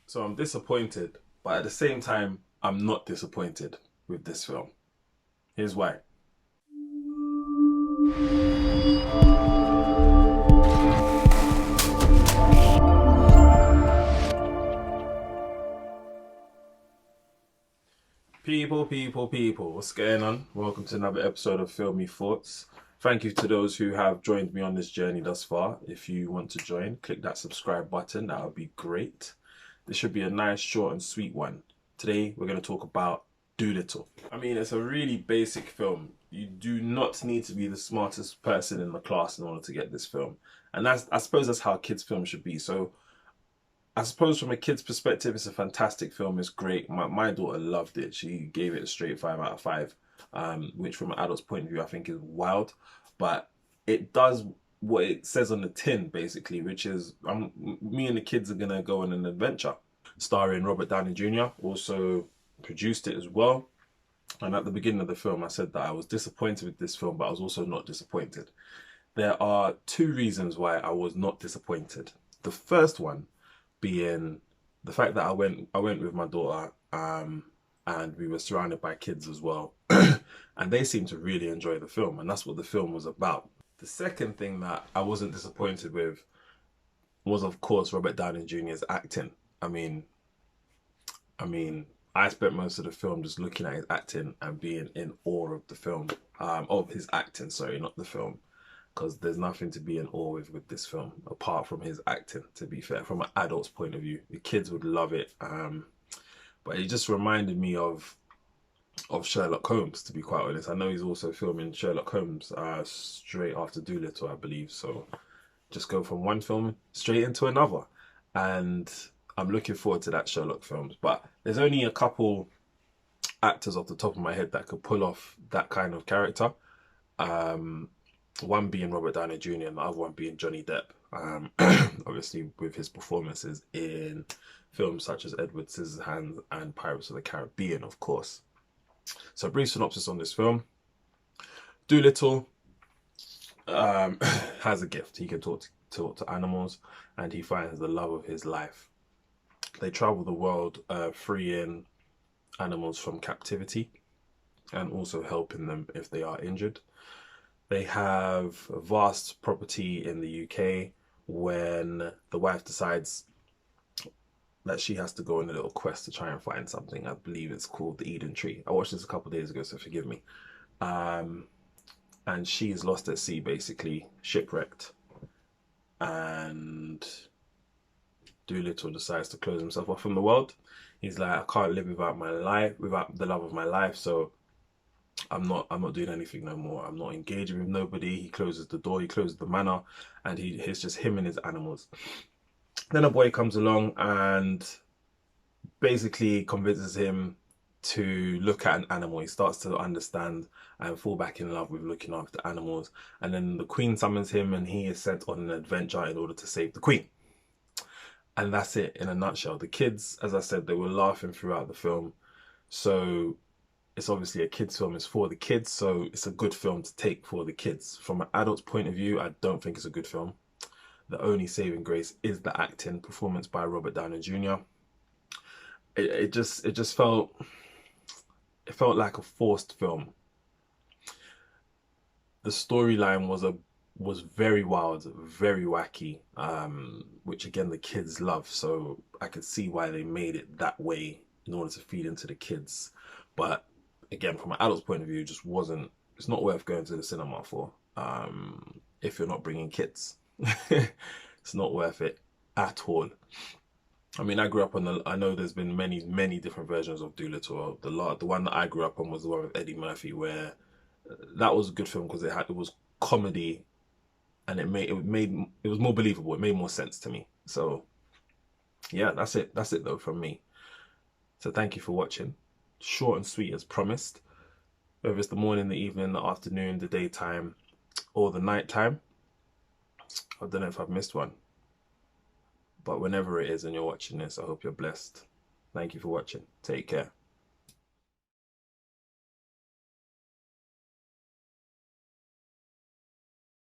So I'm disappointed, but at the same time, I'm not disappointed with this film. Here's why. People, what's going on? Welcome to another episode of Filmy Thoughts. Thank you to those who have joined me on this journey thus far. If you want to join, click that subscribe button. That would be great. This should be a nice, short, and sweet one. Today, we're going to talk about Dolittle. I mean, it's a really basic film. You do not need to be the smartest person in the class in order to get this film. And I suppose that's how kids' films should be. So I suppose from a kid's perspective, it's a fantastic film. It's great. My daughter loved it. She gave it a straight 5 out of 5, which from an adult's point of view, I think is wild. But it does what it says on the tin, basically, which is me and the kids are going to go on an adventure. Starring Robert Downey Jr., also produced it as well. And at the beginning of the film, I said that I was disappointed with this film, but I was also not disappointed. There are two reasons why I was not disappointed. The first one being the fact that I went with my daughter, and we were surrounded by kids as well, and they seemed to really enjoy the film, and that's what the film was about. The second thing that I wasn't disappointed with was, of course, Robert Downey Jr.'s acting. I mean, I spent most of the film just looking at his acting and being in awe of the film, of his acting, sorry, not the film, because there's nothing to be in awe with this film apart from his acting, to be fair. From an adult's point of view, the kids would love it, but it just reminded me of Sherlock Holmes, to be quite honest. I know he's also filming Sherlock Holmes straight after Dolittle, I believe, so just go from one film straight into another, and I'm looking forward to that Sherlock films. But there's only a couple actors off the top of my head that could pull off that kind of character. One being Robert Downey Jr. and the other one being Johnny Depp. Obviously, with his performances in films such as Edward Scissorhands and Pirates of the Caribbean, of course. So, brief synopsis on this film. Dolittle has a gift. He can talk to animals, and he finds the love of his life. They travel the world, freeing animals from captivity and also helping them if they are injured. They have a vast property in the UK when the wife decides that she has to go on a little quest to try and find something. I believe it's called the Eden Tree. I watched this a couple of days ago, so forgive me. And she's lost at sea, basically, shipwrecked. And Dolittle decides to close himself off from the world. He's like, I can't live without my life, without the love of my life, so I'm not doing anything no more. I'm not engaging with nobody. He closes the door, he closes the manor, and it's just him and his animals. Then a boy comes along and basically convinces him to look at an animal. He starts to understand and fall back in love with looking after animals. And then the queen summons him and he is sent on an adventure in order to save the queen. And that's it in a nutshell. The kids, as I said, they were laughing throughout the film. So it's obviously a kids film. It's for the kids, so it's a good film to take for the kids. From an adult's point of view, I don't think it's a good film. The only saving grace is the acting performance by Robert Downey Jr. It just felt like a forced film. The storyline was very wild, very wacky, which again the kids love. So I could see why they made it that way in order to feed into the kids. But again, from an adult's point of view, it just wasn't. It's not worth going to the cinema for. If you're not bringing kids, it's not worth it at all. I mean, I grew up on I know there's been many different versions of Dolittle. The one that I grew up on was the one with Eddie Murphy, where that was a good film because it was comedy, and it was more believable. It made more sense to me. So yeah, that's it though from me. So thank you for watching. Short and sweet as promised. Whether it's the morning, the evening, the afternoon, the daytime, or the nighttime. I don't know if I've missed one. But whenever it is and you're watching this, I hope you're blessed. Thank you for watching. Take care.